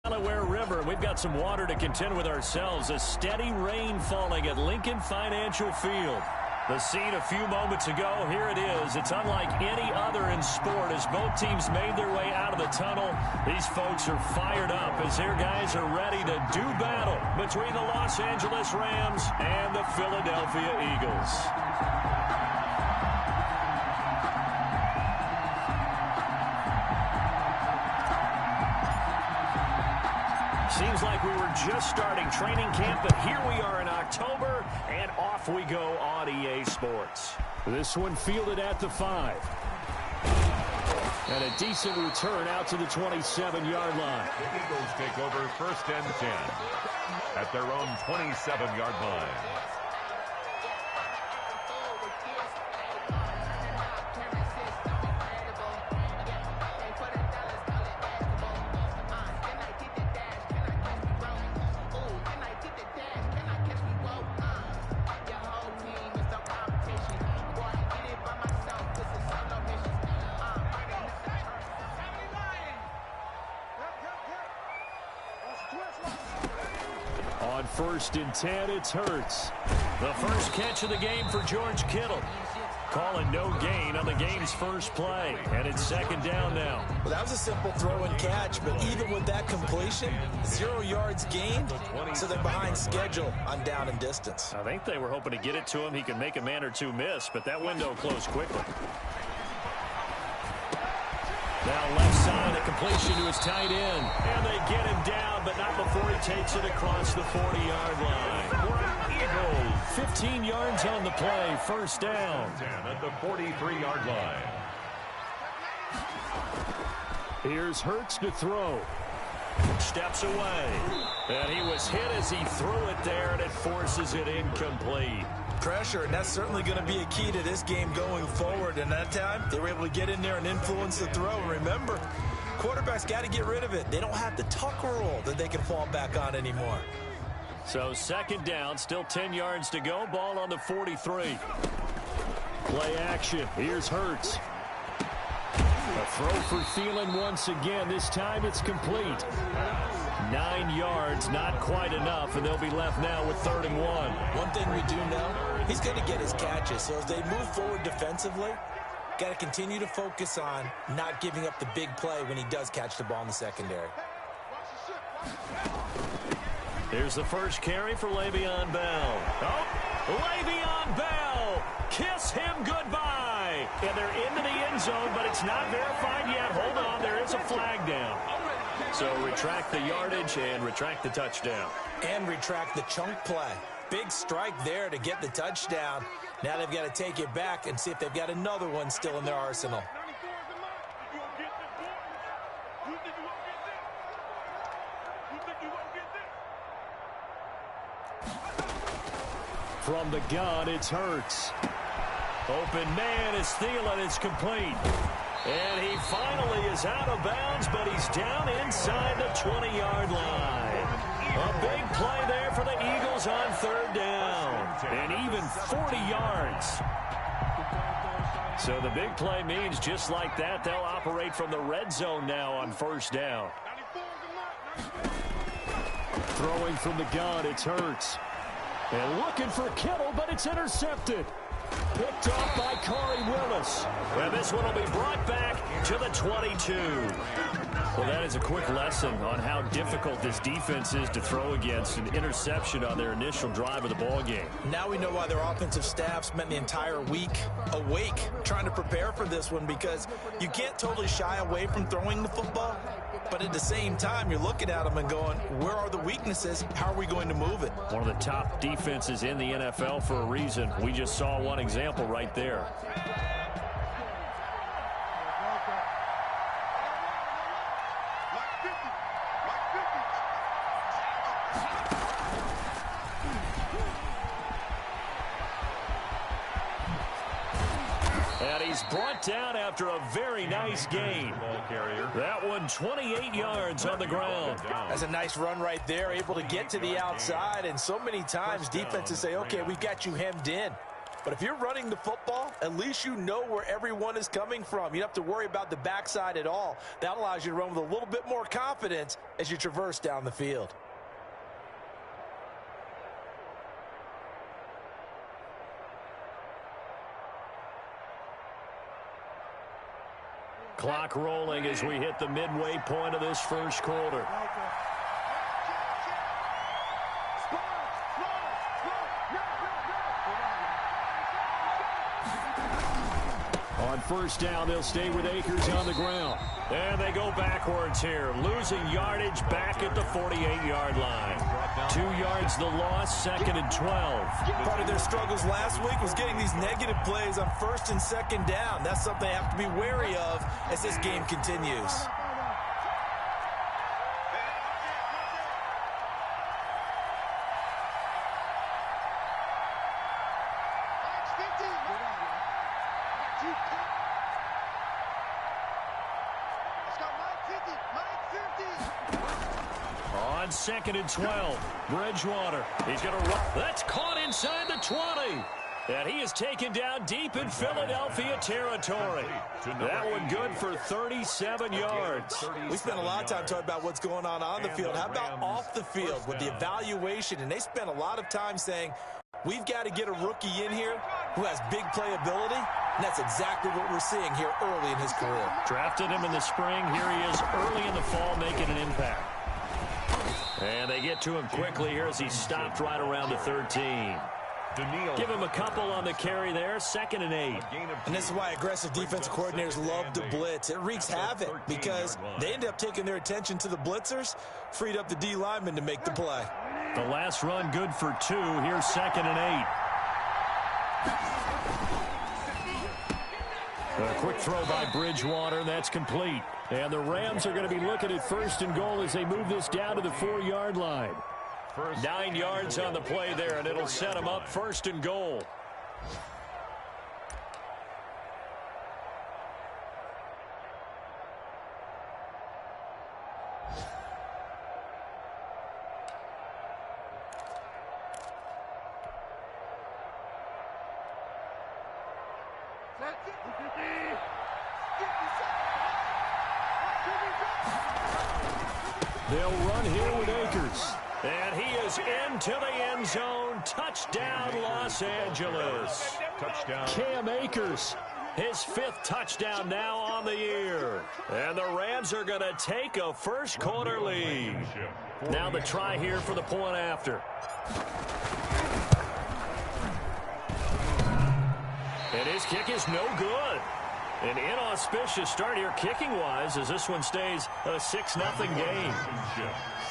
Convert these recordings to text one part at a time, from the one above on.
Delaware River. We've got some water to contend with ourselves. A steady rain falling at Lincoln Financial Field. The scene a few moments ago, here it is. It's unlike any other in sport as both teams made their way out of the tunnel. These folks are fired up as their guys are ready to do battle between the Los Angeles Rams and the Philadelphia Eagles. Seems like we were just starting training camp, but here we are in October, and off we go on EA Sports. This one fielded at the 5. And a decent return out to the 27-yard line. The Eagles take over 1st and 10 at their own 27-yard line. On 1st and 10, it's Hurts. The first catch of the game for George Kittle. Calling no gain on the game's first play. And it's 2nd down now. Well, that was a simple throw and catch, but even with that completion, 0 yards gained, so they're behind schedule on down and distance. I think they were hoping to get it to him. He could make a man or two miss, but that window closed quickly. Now left side, a completion to his tight end. And they get him down, but not before he takes it across the 40-yard line. Eagles. 15 yards on the play, 1st down. 10 at the 43-yard line. Here's Hurts to throw. Steps away. And he was hit as he threw it there, and it forces it incomplete. Pressure, and that's certainly going to be a key to this game going forward. And that time, they were able to get in there and influence the throw. Remember, quarterbacks got to get rid of it. They don't have the tuck rule that they can fall back on anymore. So 2nd down, still 10 yards to go. Ball on the 43. Play action. Here's Hurts. A throw for Thielen once again. This time it's complete. 9 yards, not quite enough, and they'll be left now with 3rd and 1. One thing we do know, he's going to get his catches. So as they move forward defensively, got to continue to focus on not giving up the big play when he does catch the ball in the secondary. Here's the first carry for Le'Veon Bell. Oh, Le'Veon Bell! Kiss him goodbye! And they're into the end zone, but it's not verified yet. Hold on, there is a flag down. So retract the yardage and retract the touchdown. And retract the chunk play. Big strike there to get the touchdown. Now they've got to take it back and see if they've got another one still in their arsenal. From the gun, it's Hurts. Open man is Thielen. It's complete. And he finally is out of bounds, but he's down inside the 20-yard line. A big play there for the Eagles on 3rd down. And even 40 yards. So the big play means just like that, they'll operate from the red zone now on 1st down. Throwing from the gun, it's Hurts. And looking for Kittle, but it's intercepted. Picked off by Corey Willis. And this one will be brought back to the 22. Well, that is a quick lesson on how difficult this defense is to throw against. An interception on their initial drive of the ball game. Now we know why their offensive staff spent the entire week awake trying to prepare for this one, because you can't totally shy away from throwing the football. But at the same time, you're looking at them and going, where are the weaknesses? How are we going to move it? One of the top defenses in the NFL for a reason. We just saw one example right there. And he's brought down after a very nice gain. That one 28 yards on the ground. That's a nice run right there, able to get to the outside. And so many times defenses say, okay, we've got you hemmed in. But if you're running the football, at least you know where everyone is coming from. You don't have to worry about the backside at all. That allows you to run with a little bit more confidence as you traverse down the field. Clock rolling as we hit the midway point of this first quarter. On first down, they'll stay with Akers on the ground. And they go backwards here, losing yardage back at the 48-yard line. 2 yards the loss, 2nd and 12. Part of their struggles last week was getting these negative plays on 1st and 2nd down. That's something they have to be wary of as this game continues. On 2nd and 12, Bridgewater. He's going to run. That's caught inside the 20. And he is taken down deep in Philadelphia territory. That one good for 37 yards. We spent a lot of time talking about what's going on the field. How about off the field with the evaluation? And they spent a lot of time saying, we've got to get a rookie in here who has big playability. And that's exactly what we're seeing here early in his career. Drafted him in the spring. Here he is early in the fall making an impact. And they get to him quickly here as he's stopped right around the 13. Give him a couple on the carry there, 2nd and 8. And this is why aggressive defensive coordinators love to blitz. It wreaks havoc because they end up taking their attention to the blitzers, freed up the D lineman to make the play. The last run good for 2. Here's 2nd and 8. A quick throw by Bridgewater. That's complete. And the Rams are going to be looking at 1st and goal as they move this down to the 4-yard line. 9 yards on the play there, and it'll set them up 1st and goal. They'll run here with Akers. And he is into the end zone. Touchdown, Los Angeles. Touchdown. Cam Akers, his 5th touchdown now on the year. And the Rams are going to take a first quarter lead. Now the try here for the point after. And his kick is no good. An inauspicious start here kicking-wise as this one stays a 6-0 game.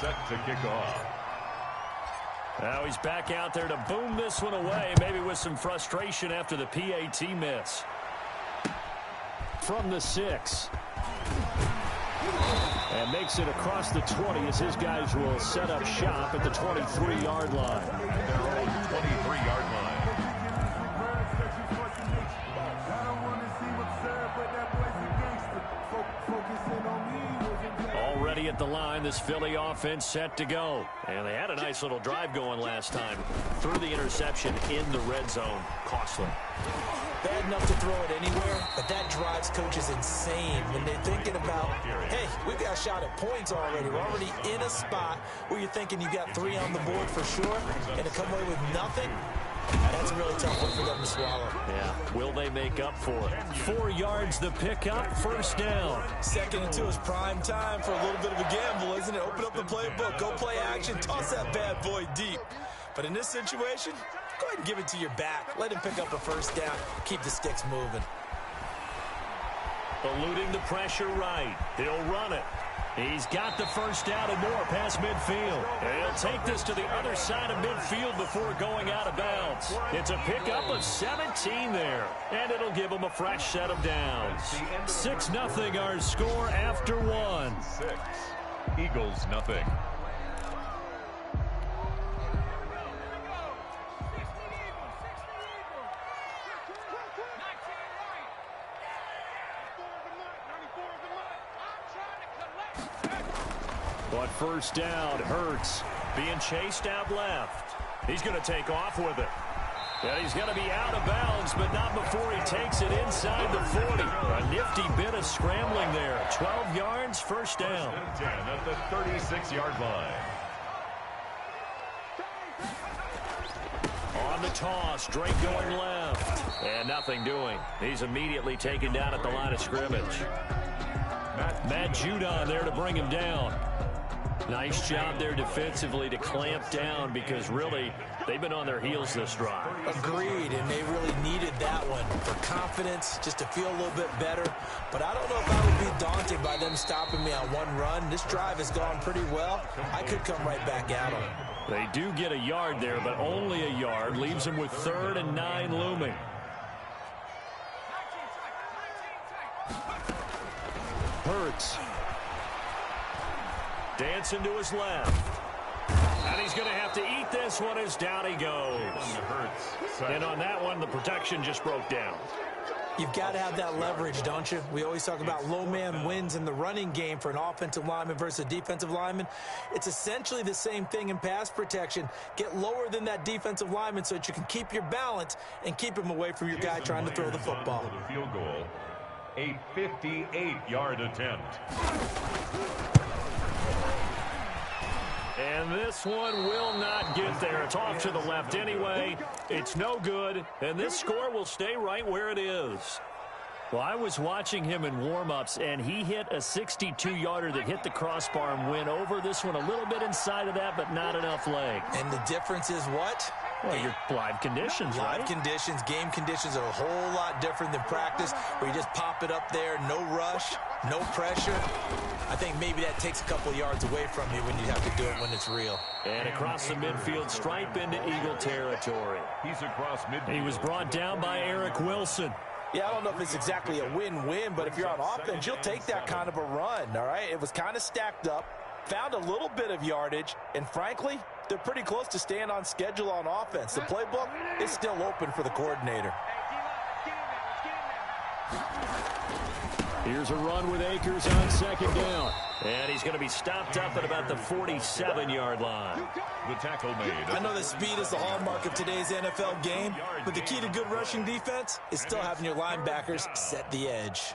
Set to kick off. Now he's back out there to boom this one away, maybe with some frustration after the PAT miss. From the 6. And makes it across the 20 as his guys will set up shop at the 23-yard line. Their own 23-yard line. Already at the line, this Philly offense set to go. And they had a nice little drive going last time. Threw the interception in the red zone. Costly. Bad enough to throw it anywhere, but that drives coaches insane when they're thinking about, hey, we've got a shot at points already. We're already in a spot where you're thinking you got 3 on the board for sure, and to come away with nothing, that's a really tough one for them to swallow. Yeah, will they make up for it? 4 yards the pickup, 1st down. 2nd and 2 is prime time for a little bit of a gamble, isn't it? Open up the playbook, go play action, toss that bad boy deep. But in this situation, go ahead and give it to your back. Let him pick up a 1st down. Keep the sticks moving. Eluding the pressure right. He'll run it. He's got the 1st down and more past midfield. And he'll take this to the other side of midfield before going out of bounds. It's a pickup of 17 there. And it'll give him a fresh set of downs. 6-0 our score after 1. 6. Eagles nothing. But 1st down, Hurts being chased out left. He's going to take off with it. And he's going to be out of bounds, but not before he takes it inside the 40. A nifty bit of scrambling there. 12 yards, first down. 10 at the 36-yard line. On the toss, Drake going left. And nothing doing. He's immediately taken down at the line of scrimmage. Matt Judon there to bring him down. Nice job there defensively to clamp down because really they've been on their heels this drive. Agreed, and they really needed that one for confidence, just to feel a little bit better. But I don't know if I would be daunted by them stopping me on one run. This drive has gone pretty well. I could come right back at them. They do get a yard there, but only a yard. Leaves them with 3rd and 9 looming. Hurts. Dancing to his left. And he's going to have to eat this one as down he goes. And on that one, the protection just broke down. You've got to have that leverage, don't you? We always talk about low man wins in the running game for an offensive lineman versus a defensive lineman. It's essentially the same thing in pass protection. Get lower than that defensive lineman so that you can keep your balance and keep him away from your guy trying to throw the football. The field goal, a 58-yard attempt. And this one will not get there. It's off to the left anyway. It's no good, and this score will stay right where it is. Well, I was watching him in warm-ups, and he hit a 62-yarder that hit the crossbar and went over. This one a little bit inside of that, but not enough leg. And the difference is what? Well, your live conditions, right? Live conditions, game conditions are a whole lot different than practice, where you just pop it up there, no rush, no pressure. I think maybe that takes a couple of yards away from you when you have to do it when it's real. And across the midfield, stripe into Eagle territory. He's across midfield. He was brought down by Eric Wilson. Yeah, I don't know if it's exactly a win-win, but if you're on offense, you'll take that kind of a run, all right? It was kind of stacked up, found a little bit of yardage, and frankly, they're pretty close to staying on schedule on offense. The playbook is still open for the coordinator. Here's a run with Akers on 2nd down. And he's going to be stopped up at about the 47-yard line. The tackle made. I know that speed is the hallmark of today's NFL game, but the key to good rushing defense is still having your linebackers set the edge.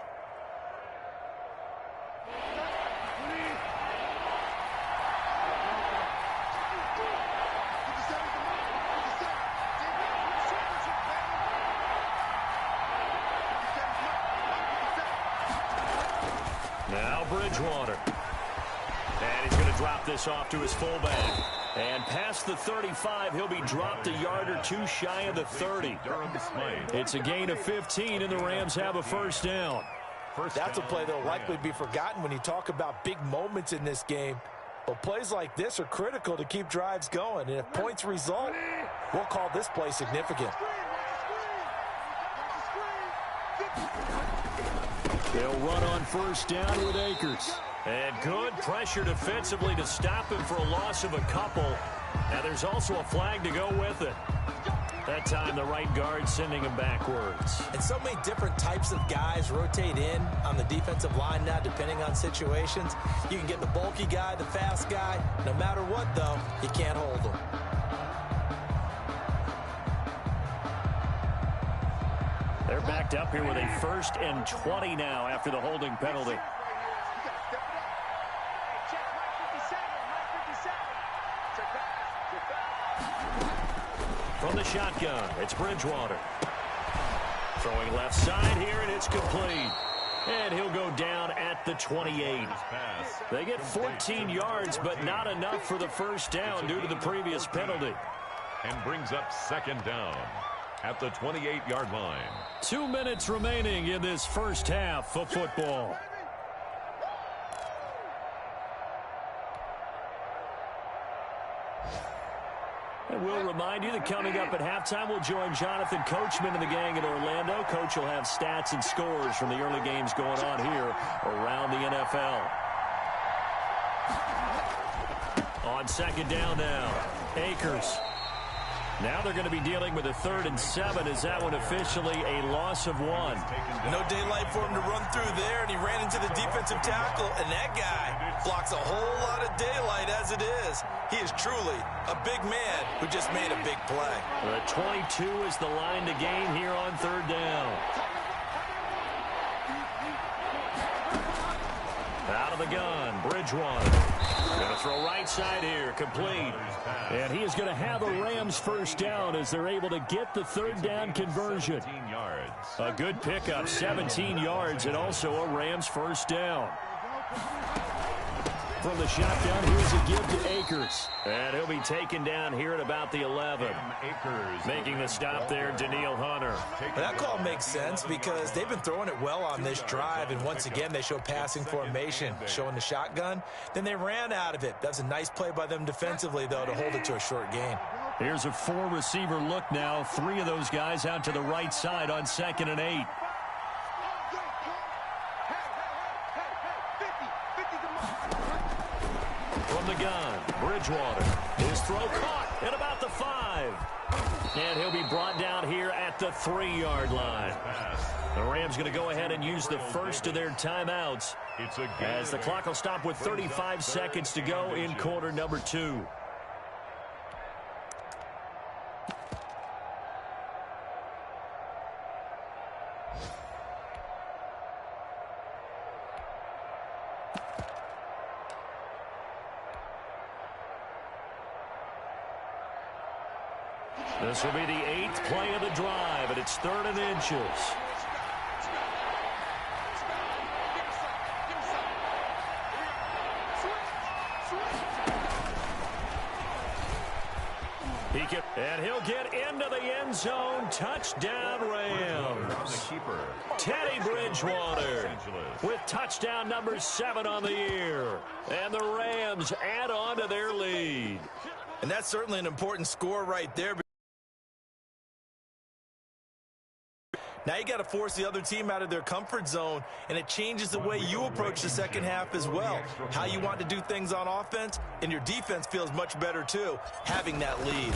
Now Bridgewater. And he's going to drop this off to his fullback. And past the 35, he'll be dropped a yard or two shy of the 30. It's a gain of 15, and the Rams have a first down. That's a play that will likely be forgotten when you talk about big moments in this game. But plays like this are critical to keep drives going. And if points result, we'll call this play significant. They'll run on first down with Akers. And good pressure defensively to stop him for a loss of a couple. And there's also a flag to go with it. That time the right guard sending him backwards. And so many different types of guys rotate in on the defensive line now depending on situations. You can get the bulky guy, the fast guy. No matter what, though, you can't hold them. They're backed up here with a 1st and 20 now after the holding penalty. From the shotgun, it's Bridgewater. Throwing left side here, and it's complete. And he'll go down at the 28. They get 14 yards, but not enough for the first down due to the previous penalty. And brings up 2nd down at the 28-yard line. 2 minutes remaining in this first half of football. And we'll remind you that coming up at halftime, we'll join Jonathan Coachman and the gang in Orlando. Coach will have stats and scores from the early games going on here around the NFL. On 2nd down now, Akers. Now they're going to be dealing with a 3rd and 7. Is that one officially a loss of 1? No daylight for him to run through there, and he ran into the defensive tackle, and that guy blocks a whole lot of daylight as it is. He is truly a big man who just made a big play. The 22 is the line to gain here on 3rd down. Out of the gun, Bridgewater. Going to throw right side here, complete. And he is going to have a Rams first down as they're able to get the 3rd down conversion. A good pickup, 17 yards, and also a Rams first down. From the shotgun, here's a give to Akers. And he'll be taken down here at about the 11. Making the stop there, Danielle Hunter. That call makes sense because they've been throwing it well on this drive, and once again they show passing formation, showing the shotgun. Then they ran out of it. That's a nice play by them defensively, though, to hold it to a short gain. Here's a 4-receiver look now. 3 of those guys out to the right side on 2nd and 8. From the gun, Bridgewater. His throw caught at about the 5. And he'll be brought down here at the 3-yard line. The Rams going to go ahead and use the first of their timeouts as the clock will stop with 35 seconds to go in quarter number 2. This will be the 8th play of the drive, and it's 3rd and inches. And he'll get into the end zone. Touchdown, Rams. Teddy Bridgewater with touchdown number 7 on the year. And the Rams add on to their lead. And that's certainly an important score right there. Now you got to force the other team out of their comfort zone, and it changes the way you approach the second half as well. How you want to do things on offense, and your defense feels much better too, having that lead.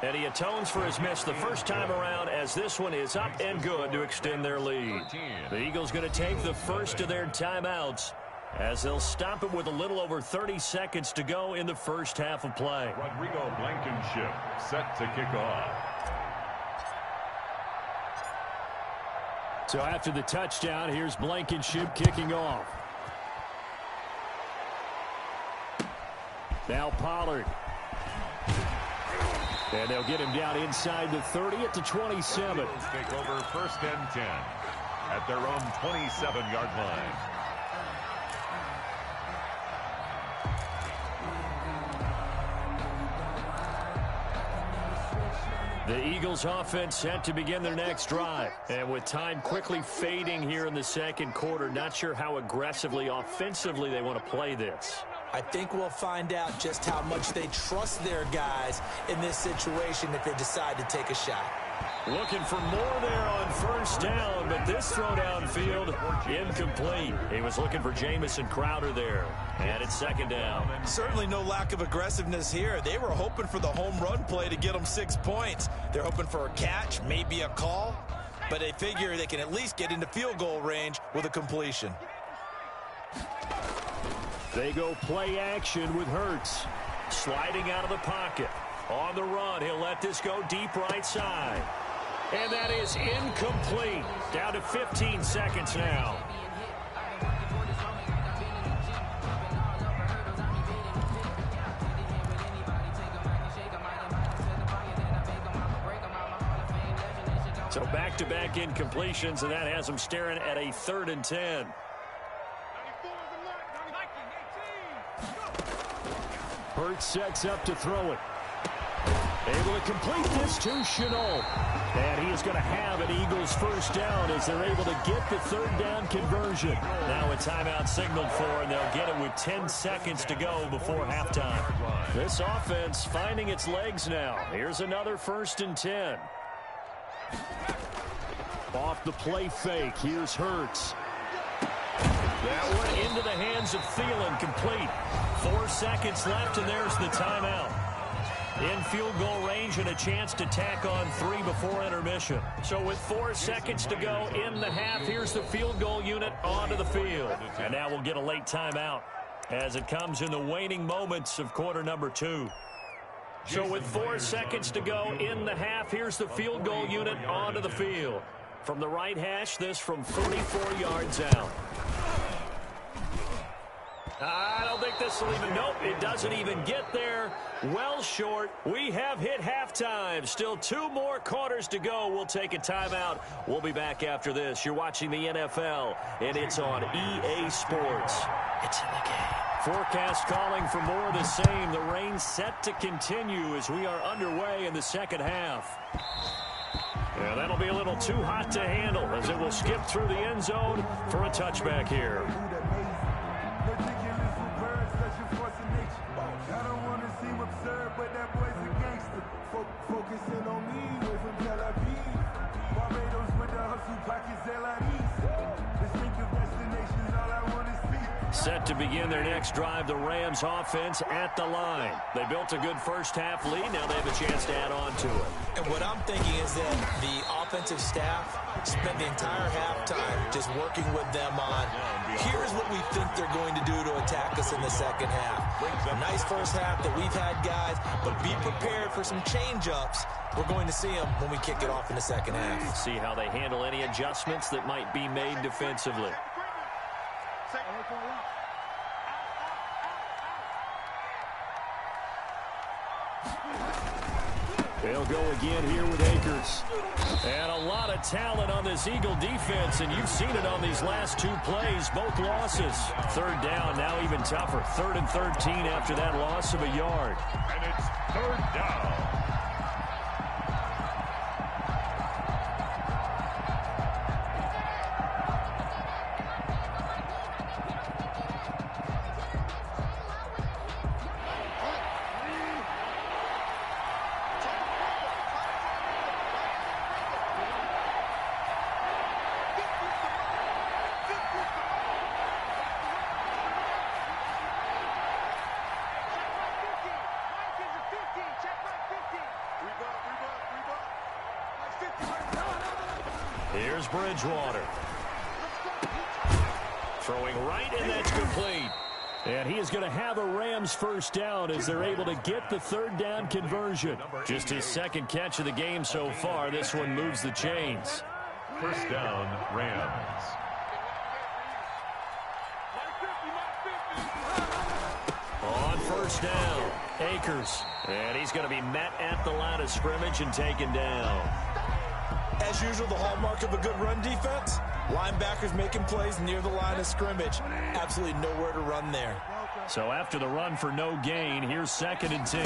And he atones for his miss the first time around as this one is up and good to extend their lead. The Eagles going to take the first of their timeouts as they'll stop it with a little over 30 seconds to go in the first half of play. Rodrigo Blankenship set to kick off. So after the touchdown, here's Blankenship kicking off. Now Pollard. And they'll get him down inside the 30 at the 27. Take over 1st and 10 at their own 27-yard line. The Eagles offense set to begin their next drive. And with time quickly fading here in the second quarter, not sure how aggressively, offensively they want to play this. I think we'll find out just how much they trust their guys in this situation if they decide to take a shot. Looking for more there on first down, but this throw downfield incomplete. He was looking for Jamison Crowder there, and it's 2nd down. Certainly no lack of aggressiveness here. They were hoping for the home run play to get them 6 points. They're hoping for a catch, maybe a call, but they figure they can at least get into field goal range with a completion. They go play action with Hurts. Sliding out of the pocket. On the run, he'll let this go deep right side. And that is incomplete. Down to 15 seconds now. So back-to-back incompletions, and that has them staring at a 3rd and 10. Hurts sets up to throw it. Able to complete this to Chenault. And he is going to have an Eagles first down as they're able to get the 3rd down conversion. Now a timeout signaled for, and they'll get it with 10 seconds to go before halftime. This offense finding its legs now. Here's another 1st and 10. Off the play fake, here's Hurts. That went into the hands of Thielen, complete. 4 seconds left, and there's the timeout. in field goal range and a chance to tack on 3 before intermission. So with 4 seconds to go in the half, here's the field goal unit onto the field. And now we'll get a late timeout as it comes in the waning moments of quarter number 2. So with 4 seconds to go in the half, here's the field goal unit onto the field. From the right hash, this from 44 yards out. I don't think this will even, nope, it doesn't even get there. Well short. We have hit halftime. Still 2 more quarters to go. We'll take a timeout. We'll be back after this. You're watching the NFL, and it's on EA Sports. It's in the game. Forecast calling for more of the same. The rain set to continue as we are underway in the second half. Yeah, that'll be a little too hot to handle as it will skip through the end zone for a touchback here. Set to begin their next drive, the Rams offense at the line. They built a good first-half lead. Now they have a chance to add on to it. And what I'm thinking is that the offensive staff spent the entire halftime just working with them on, here's what we think they're going to do to attack us in the second half. A nice first half that we've had, guys, but be prepared for some change-ups. We're going to see them when we kick it off in the second half. See how they handle any adjustments that might be made defensively. They'll go again here with Akers. And a lot of talent on this Eagle defense, and you've seen it on these last 2 plays, both losses. Third down, now even tougher. 3rd and 13 after that loss of a yard. And it's 3rd down. Here's Bridgewater. Throwing right, and that's complete. And he is going to have a Rams first down as they're able to get the 3rd down conversion. Just his 2nd catch of the game so far. This one moves the chains. First down, Rams. On first down, Akers. And he's going to be met at the line of scrimmage and taken down. As usual, the hallmark of a good run defense, linebackers making plays near the line of scrimmage. Absolutely nowhere to run there. So after the run for no gain, here's 2nd and 10.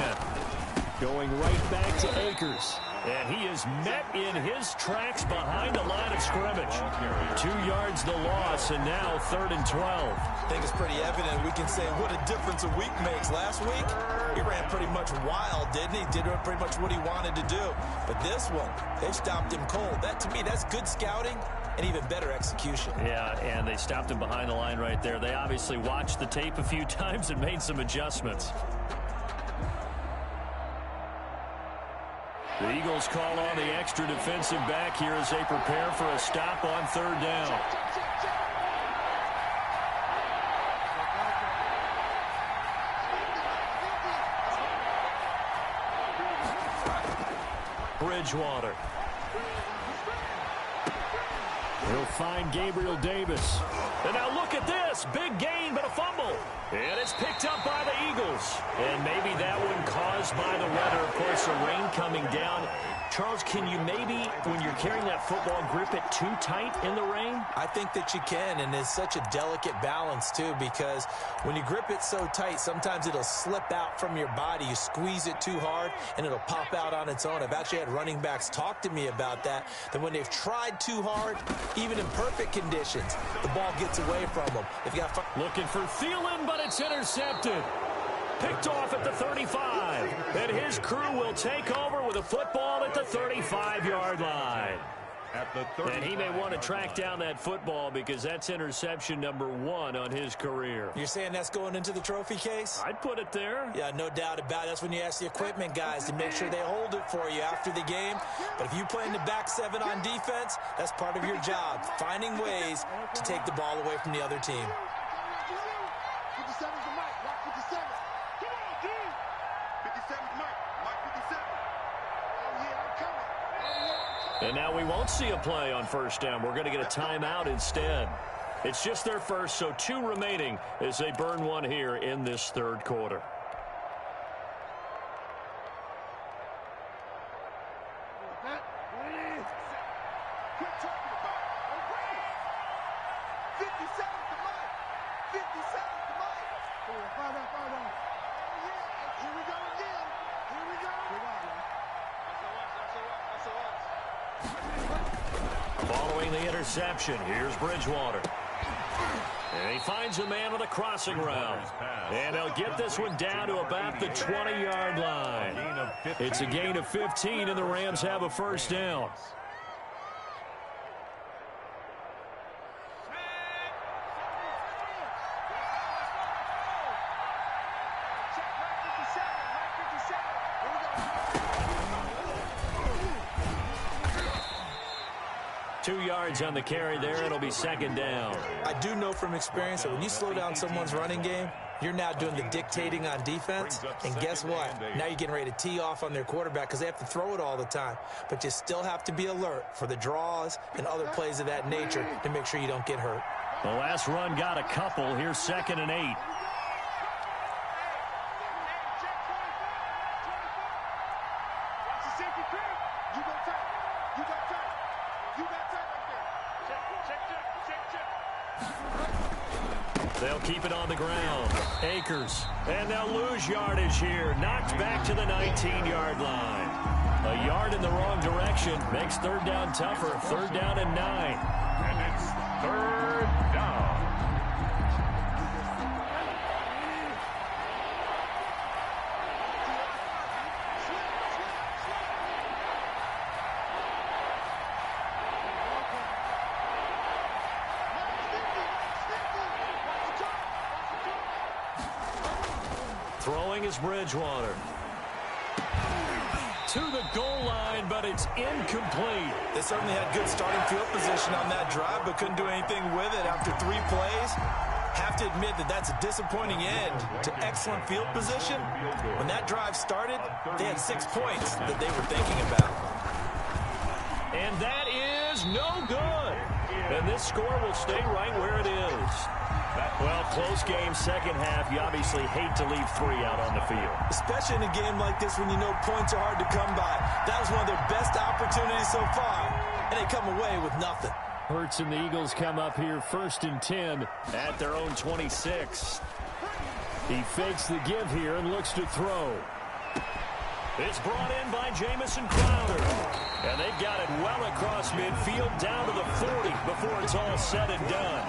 Going right back to Akers. And he is met in his tracks behind the line of scrimmage. 2 yards the loss, and now 3rd and 12. I think it's pretty evident. We can say what a difference a week makes. Last week, he ran pretty much wild, didn't he? Did pretty much what he wanted to do. But this one, they stopped him cold. That, to me, that's good scouting and even better execution. Yeah, and they stopped him behind the line right there. They obviously watched the tape a few times and made some adjustments. The Eagles call on the extra defensive back here as they prepare for a stop on 3rd down. Bridgewater. He'll find Gabriel Davis. And now look at this. Big gain, but a fumble. And it's picked up by the Eagles. And maybe that one caused by the weather. Of course, the rain coming down. Charles, can you maybe, when you're carrying that football, grip it too tight in the rain? I think that you can, and it's such a delicate balance, too, because when you grip it so tight, sometimes it'll slip out from your body. You squeeze it too hard, and it'll pop out on its own. I've actually had running backs talk to me about that when they've tried too hard, even in perfect conditions, the ball gets away from them. If you got looking for Thielen, but it's intercepted. Picked off at the 35. And his crew will take over with a football at the 35-yard line. at the 35. And he may want to track down that football because that's interception number 1 on his career. You're saying that's going into the trophy case? I'd put it there. Yeah, no doubt about it. That's when you ask the equipment guys to make sure they hold it for you after the game. But if you play in the back 7 on defense, that's part of your job, finding ways to take the ball away from the other team. And now we won't see a play on first down. We're going to get a timeout instead. It's just their first, so 2 remaining as they burn 1 here in this third quarter. Following the interception, here's Bridgewater. And he finds a man on the crossing route. And they'll get this one down to about the 20-yard line. It's a gain of 15, and the Rams have a first down. On the carry there, it'll be second down. I do know from experience that when you slow down someone's running game, you're now doing the dictating on defense. And guess what? Now you're getting ready to tee off on their quarterback because they have to throw it all the time. But you still have to be alert for the draws and other plays of that nature to make sure you don't get hurt. The last run got a couple. Here's 2nd and 8. They'll keep it on the ground. Akers. And they'll lose yardage here. Knocked back to the 19-yard line. A yard in the wrong direction makes third down tougher. 3rd down and 9. And it's 3rd down. Throwing is Bridgewater. To the goal line, but it's incomplete. They certainly had good starting field position on that drive, but couldn't do anything with it after 3 plays. Have to admit that that's a disappointing end to excellent field position. When that drive started, they had 6 points that they were thinking about. And that is no good. And this score will stay right where it is. Well, close game, second half. You obviously hate to leave 3 out on the field. Especially in a game like this when you know points are hard to come by. That was one of their best opportunities so far, and they come away with nothing. Hurts and the Eagles come up here 1st and 10 at their own 26. He fakes the give here and looks to throw. It's brought in by Jamison Crowder. And they've got it well across midfield down to the 40 before it's all said and done.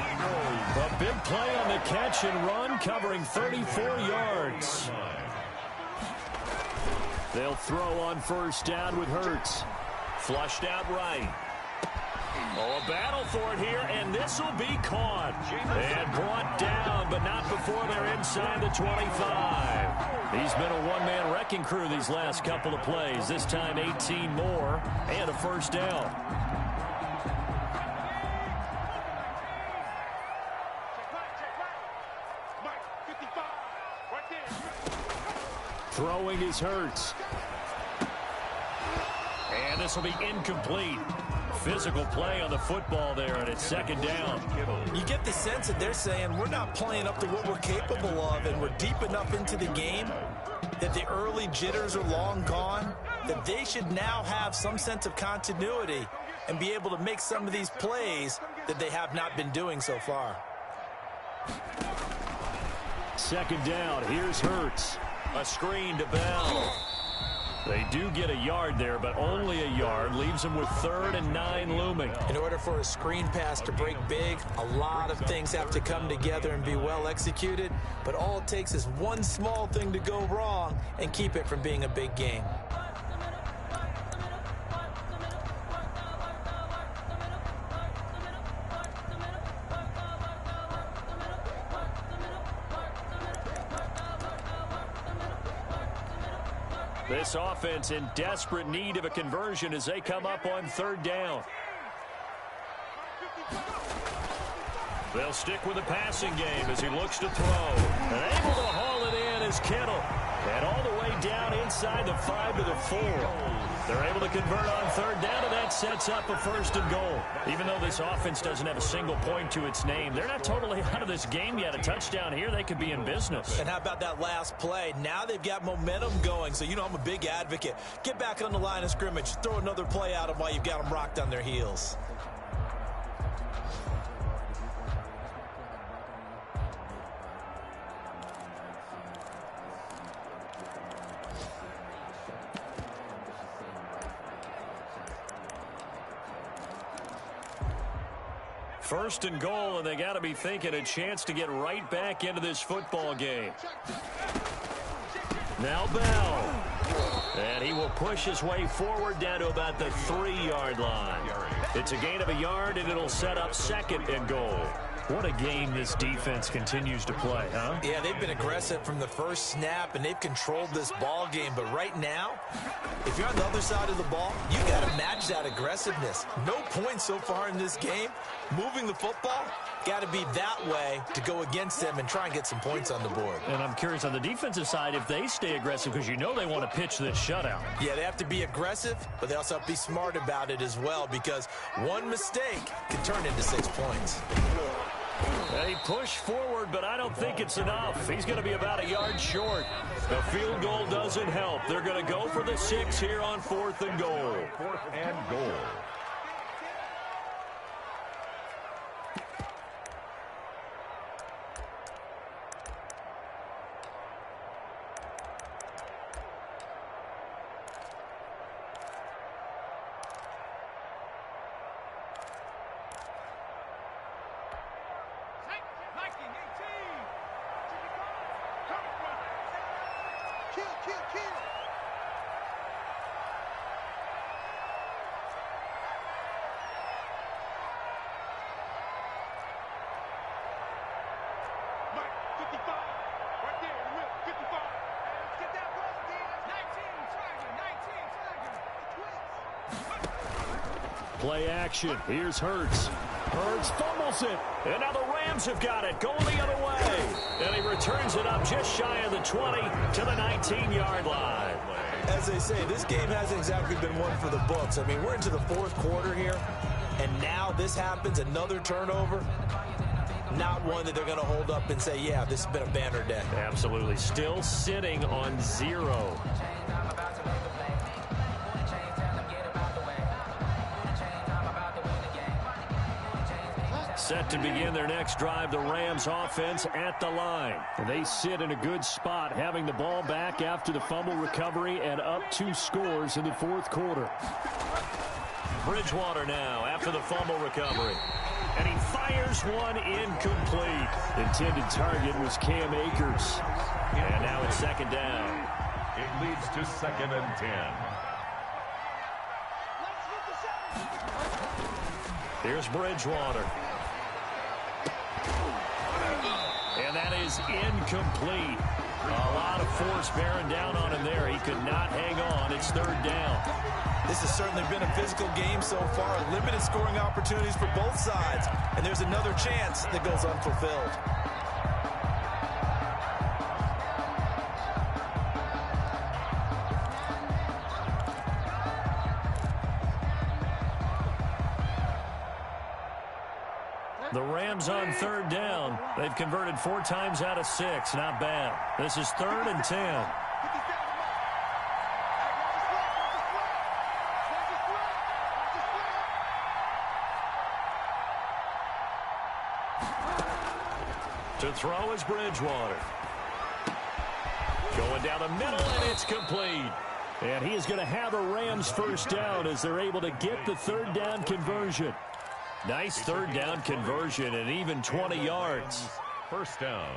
A big play on the catch and run covering 34 yards. They'll throw on first down with Hurts. Flushed out right. Oh, a battle for it here, and this will be caught. And brought down, but not before they're inside the 25. He's been a one-man wrecking crew these last couple of plays. This time 18 more and a first down. Throwing is Hurts. And this will be incomplete. Physical play on the football there, and it's second down. You get the sense that they're saying we're not playing up to what we're capable of, and we're deep enough into the game that the early jitters are long gone, that they should now have some sense of continuity and be able to make some of these plays that they have not been doing so far. Second down, here's Hurts. A screen to Bell. They do get a yard there, but only a yard. Leaves them with 3rd and 9 looming. In order for a screen pass to break big, a lot of things have to come together and be well executed. But all it takes is one small thing to go wrong and keep it from being a big game. This offense in desperate need of a conversion as they come up on third down. They'll stick with the passing game as he looks to throw. And able to haul it in is Kittle. And all the way down inside the 5 to the 4. They're able to convert on third down, and that sets up a 1st and goal. Even though this offense doesn't have a single point to its name, they're not totally out of this game yet. A touchdown here, they could be in business. And how about that last play? Now they've got momentum going. So, you know, I'm a big advocate. Get back on the line of scrimmage. Throw another play at them while you've got them rocked on their heels. First and goal, and they got to be thinking a chance to get right back into this football game. Now Bell. And he will push his way forward down to about the 3-yard line. It's a gain of a yard, and it'll set up 2nd and goal. What a game this defense continues to play, huh? Yeah, they've been aggressive from the first snap, and they've controlled this ball game. But right now, if you're on the other side of the ball, you got to match that aggressiveness. No points so far in this game. Moving the football, got to be that way to go against them and try and get some points on the board. And I'm curious on the defensive side if they stay aggressive, because you know they want to pitch this shutout. Yeah, they have to be aggressive, but they also have to be smart about it as well, because one mistake can turn into 6 points. They push forward, but I don't think it's enough. He's going to be about a yard short. The field goal doesn't help. They're going to go for the 6 here on 4th and goal. 4th and goal. Play action. Here's Hurts. Hurts fumbles it. And now the Rams have got it. Going the other way. And he returns it up just shy of the 20 to the 19-yard line. As they say, this game hasn't exactly been one for the books. I mean, we're into the 4th quarter here, and now this happens, another turnover. Not one that they're going to hold up and say, yeah, this has been a banner day. Absolutely. Still sitting on 0. Set to begin their next drive, the Rams offense at the line. And they sit in a good spot, having the ball back after the fumble recovery and up 2 scores in the 4th quarter. Bridgewater now after the fumble recovery. And he fires one incomplete. Intended target was Cam Akers. And now it's 2nd down. It leads to 2nd and 10. Here's Bridgewater. And that is incomplete. A lot of force bearing down on him there. He could not hang on. It's 3rd down. This has certainly been a physical game so far. Limited scoring opportunities for both sides. And there's another chance that goes unfulfilled. The Rams on 3rd down. They've converted 4 times out of 6. Not bad. This is 3rd and 10. To throw is Bridgewater. Going down the middle, and it's complete. And he is going to have a Rams 1st down as they're able to get the 3rd down conversion. Nice 3rd down conversion and even 20 yards. 1st down.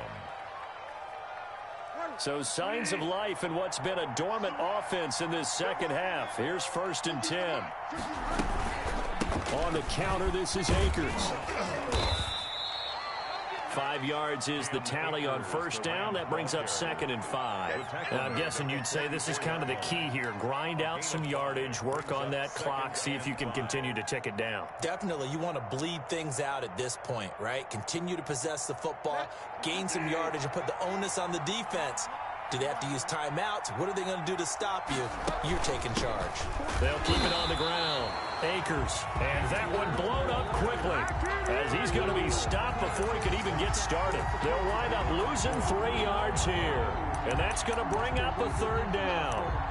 So signs of life in what's been a dormant offense in this 2nd half. Here's 1st and 10. On the counter, this is Akers. 5 yards is the tally on first down. That brings up 2nd and 5. And I'm guessing you'd say this is kind of the key here. Grind out some yardage, work on that clock, see if you can continue to tick it down. Definitely, you want to bleed things out at this point, right? Continue to possess the football, gain some yardage, and put the onus on the defense. Do they have to use timeouts? What are they going to do to stop you? You're taking charge. They'll keep it on the ground. Akers, and that one blown up quickly as he's going to be stopped before he could even get started. They'll wind up losing 3 yards here, and that's going to bring up a 3rd down.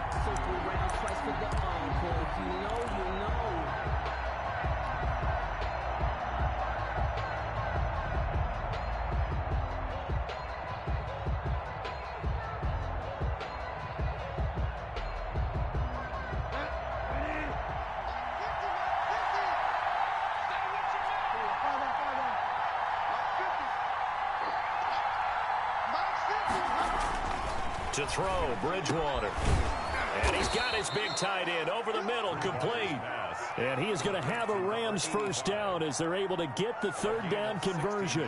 To throw, Bridgewater. And he's got his big tight end over the middle, complete. And he is going to have a Rams 1st down as they're able to get the 3rd down conversion.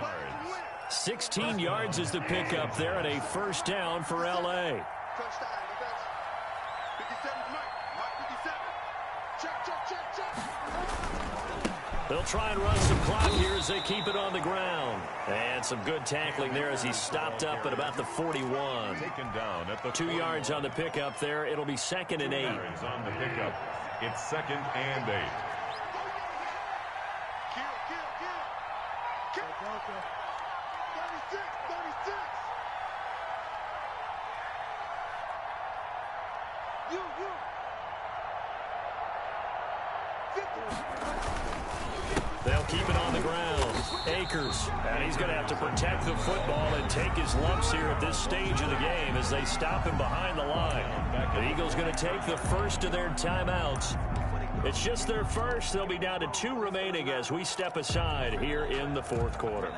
16 yards is the pickup there at a 1st down for L.A. They'll try and run some clock here as they keep it on the ground. And some good tackling there as he's stopped up at about the 41. Taken down at the 2 yards on the pickup there. It'll be 2nd and 8. On the pickup. It's 2nd and 8. They'll keep it on the ground. Akers, and he's going to have to protect the football and take his lumps here at this stage of the game as they stop him behind the line. The Eagles going to take the first of their timeouts. It's just their first. They'll be down to 2 remaining as we step aside here in the 4th quarter.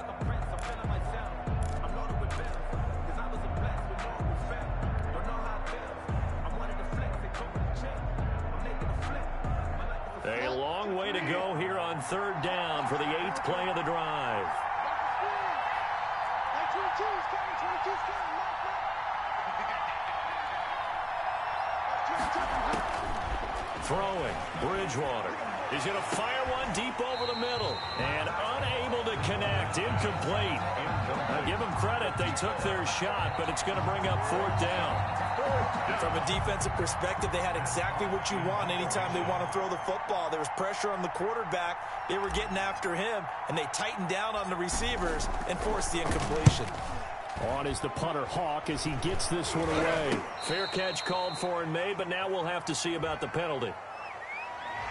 A long way to go here on 3rd down for the 8th play of the drive. Throwing, Bridgewater. He's going to fire one deep over the middle and unable to connect. Incomplete. I'll give them credit. They took their shot, but it's going to bring up 4th down. From a defensive perspective, they had exactly what you want anytime they want to throw the football. There was pressure on the quarterback. They were getting after him, and they tightened down on the receivers and forced the incompletion. On is the punter, Hawk, as he gets this one away. Fair catch called for and made, but now we'll have to see about the penalty.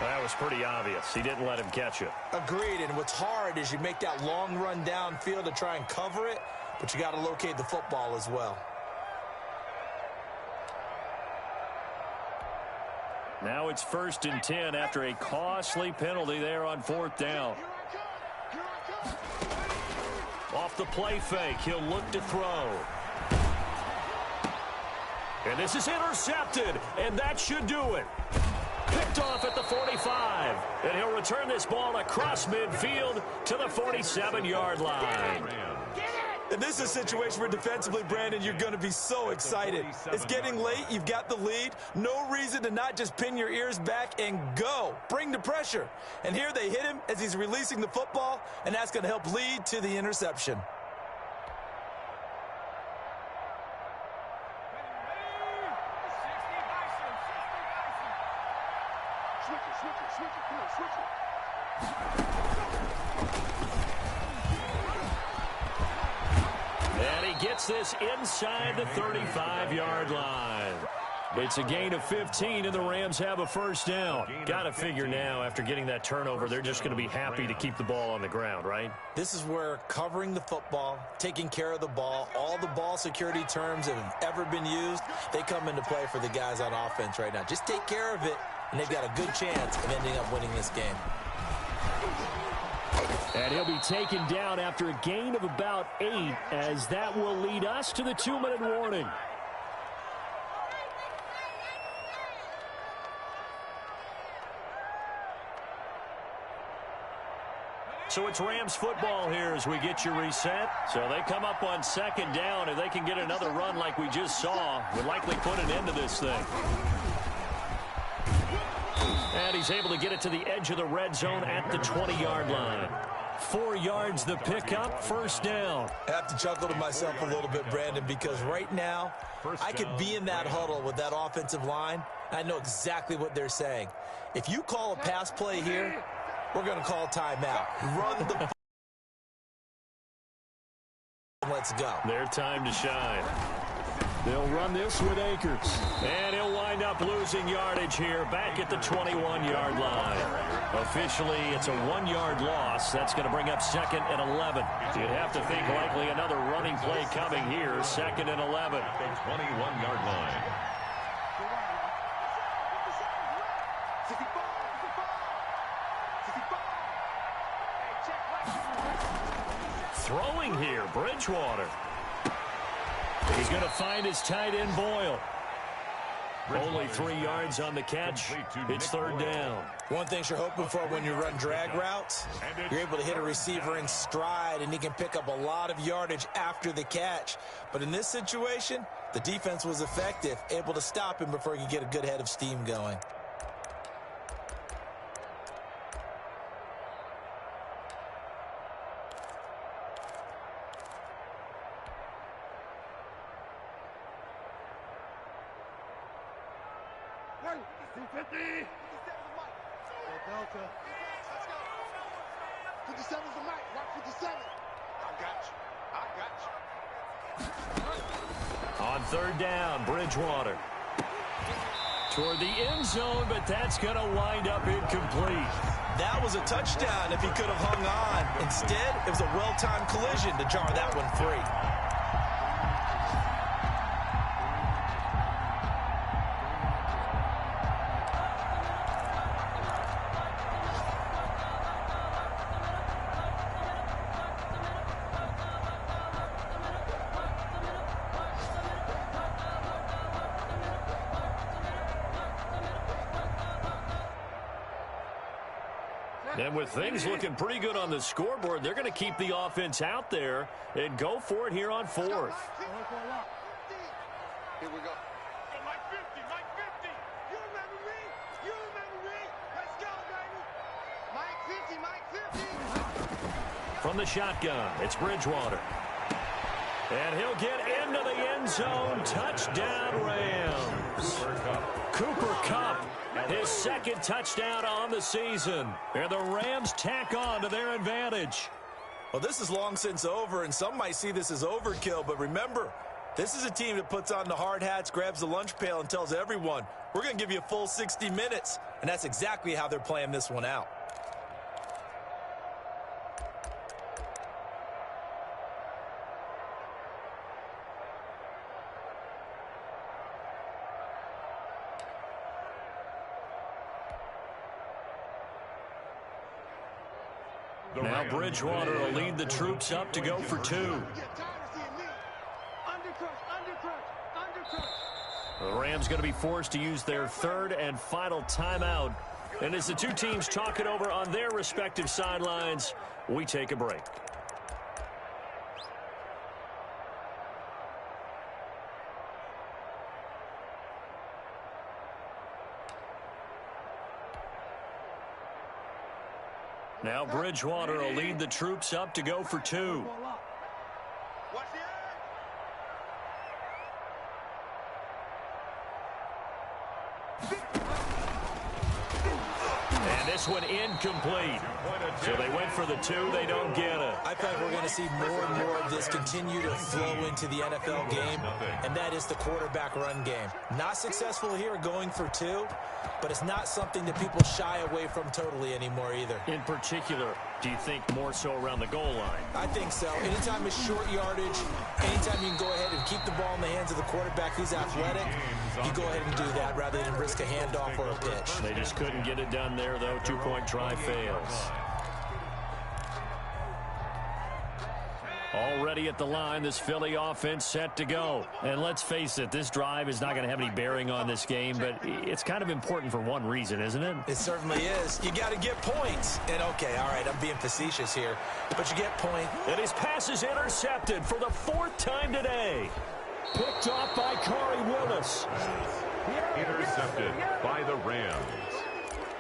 That was pretty obvious. He didn't let him catch it. Agreed, and what's hard is you make that long run downfield to try and cover it, but you got to locate the football as well. Now it's 1st and 10 after a costly penalty there on 4th down. Off the play fake, he'll look to throw. And this is intercepted, and that should do it. Picked off at the 45, and he'll return this ball across midfield to the 47-yard line. And this is a situation where defensively, Brandon, you're going to be so excited. It's getting late. You've got the lead. No reason to not just pin your ears back and go. Bring the pressure. And here they hit him as he's releasing the football, and that's going to help lead to the interception. And he gets this inside the 35-yard line. It's a gain of 15, and the Rams have a 1st down. Got to figure now, after getting that turnover, they're just going to be happy to keep the ball on the ground, right? This is where covering the football, taking care of the ball, all the ball security terms that have ever been used, they come into play for the guys on offense right now. Just take care of it, and they've got a good chance of ending up winning this game. And he'll be taken down after a gain of about 8, as that will lead us to the 2-minute warning. So it's Rams football here as we get you reset. So they come up on second down. If they can get another run like we just saw, would likely put an end to this thing. And he's able to get it to the edge of the red zone at the 20-yard line. 4 yards the pickup, first down. I have to chuckle to myself a little bit, Brandon, because right now I could be in that huddle with that offensive line. I know exactly what they're saying. If you call a pass play here, we're going to call timeout. Run the let's go. Their time to shine. They'll run this with Akers. And he'll wind up losing yardage here back at the 21-yard line. Officially, it's a 1-yard loss. That's going to bring up second and 11. You'd have to think likely another running play coming here. Second and 11. The 21-yard line. Throwing here, Bridgewater. He's going to find his tight end, Boyle. Only 3 yards on the catch. It's third down. One thing you're hoping for when you run drag routes, you're able to hit a receiver in stride, and he can pick up a lot of yardage after the catch. But in this situation, the defense was effective, able to stop him before he could get a good head of steam going. On third down, Bridgewater. Toward the end zone, but that's going to wind up incomplete. That was a touchdown if he could have hung on. Instead, it was a well-timed collision to jar that one free. And with things looking pretty good on the scoreboard, they're going to keep the offense out there and go for it here on fourth. Here we go. Mike 50, Mike 50. You remember me? You remember me? Let's go, baby. Mike 50, Mike 50. From the shotgun, it's Bridgewater. And he'll get into the end zone. Touchdown, Rams. Cooper Kupp, his second touchdown on the season. And the Rams tack on to their advantage. Well, this is long since over, and some might see this as overkill. But remember, this is a team that puts on the hard hats, grabs the lunch pail, and tells everyone, we're going to give you a full 60 minutes. And that's exactly how they're playing this one out. Now Bridgewater will lead the troops up to go for two. The Rams going to be forced to use their third and final timeout. And as the two teams talk it over on their respective sidelines, we take a break. Now Bridgewater will lead the troops up to go for two. And this one incomplete. So they went for the two. They don't get it. I think we're going to see more and more of this continue to flow into the NFL game, and that is the quarterback run game. Not successful here going for two, but it's not something that people shy away from totally anymore either. In particular, do you think more so around the goal line? I think so. Anytime it's short yardage, anytime you can go ahead and keep the ball in the hands of the quarterback who's athletic, you go ahead and do that rather than risk a handoff or a pitch. They just couldn't get it done there, though. Two-point try fails. Already at the line, this Philly offense set to go. And let's face it, this drive is not going to have any bearing on this game, but it's kind of important for one reason, isn't it? It certainly is. You got to get points. And, okay, all right, I'm being facetious here, but you get points. And his pass is intercepted for the 4th time today. Picked off by Corey Willis. Intercepted by the Rams.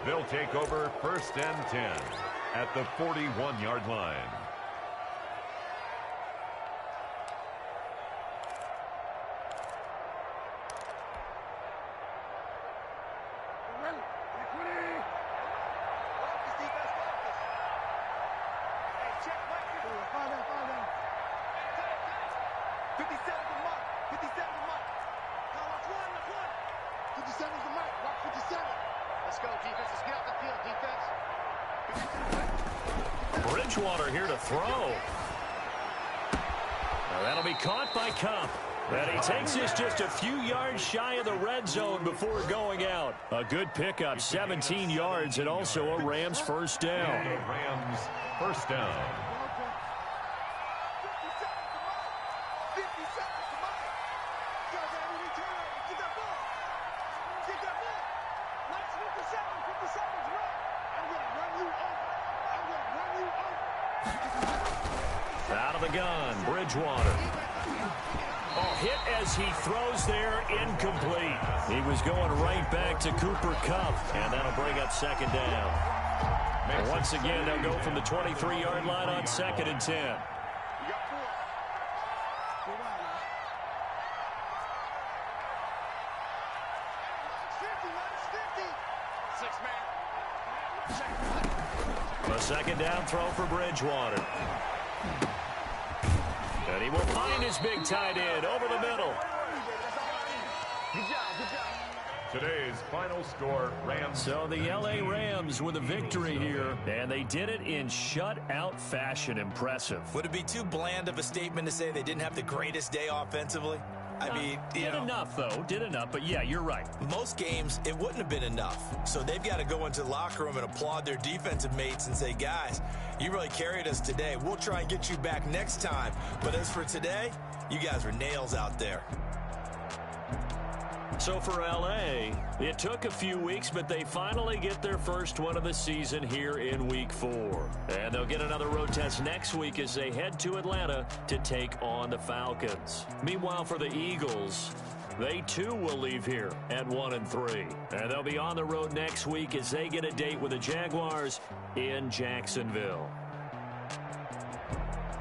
They'll take over 1st and 10 at the 41-yard line. Bridgewater here to throw. Now that'll be caught by Cup. And he takes this just a few yards shy of the red zone before going out. A good pickup, 17 yards, and also a Rams first down. Rams first down. Out of the gun, Bridgewater. Oh, hit as he throws there, incomplete. He was going right back to Cooper Kupp, and that'll bring up 2nd down. And once again, they'll go from the 23-yard line on 2nd and 10. A 2nd down throw for Bridgewater. And he will find his big tight end over the middle. Today's final score, Rams. So the L.A. Rams with a victory here, and they did it in shutout fashion. Impressive. Would it be too bland of a statement to say they didn't have the greatest day offensively? I mean, did enough, though. Did enough, but yeah, you're right. Most games, it wouldn't have been enough. So they've got to go into the locker room and applaud their defensive mates and say, guys, you really carried us today. We'll try and get you back next time. But as for today, you guys were nails out there. So for L.A., it took a few weeks, but they finally get their first one of the season here in Week 4. And they'll get another road test next week as they head to Atlanta to take on the Falcons. Meanwhile, for the Eagles, they too will leave here at 1-3. And they'll be on the road next week as they get a date with the Jaguars in Jacksonville.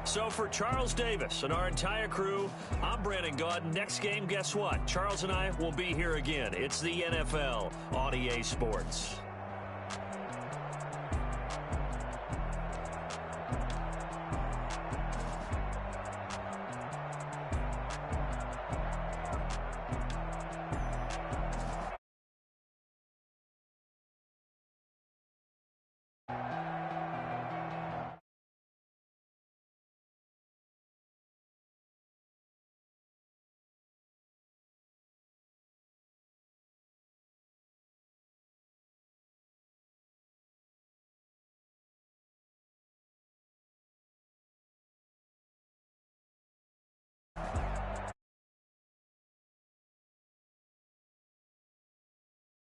So for Charles Davis and our entire crew, I'm Brandon Gaudin. Next game, guess what? Charles and I will be here again. It's the NFL on EA Sports.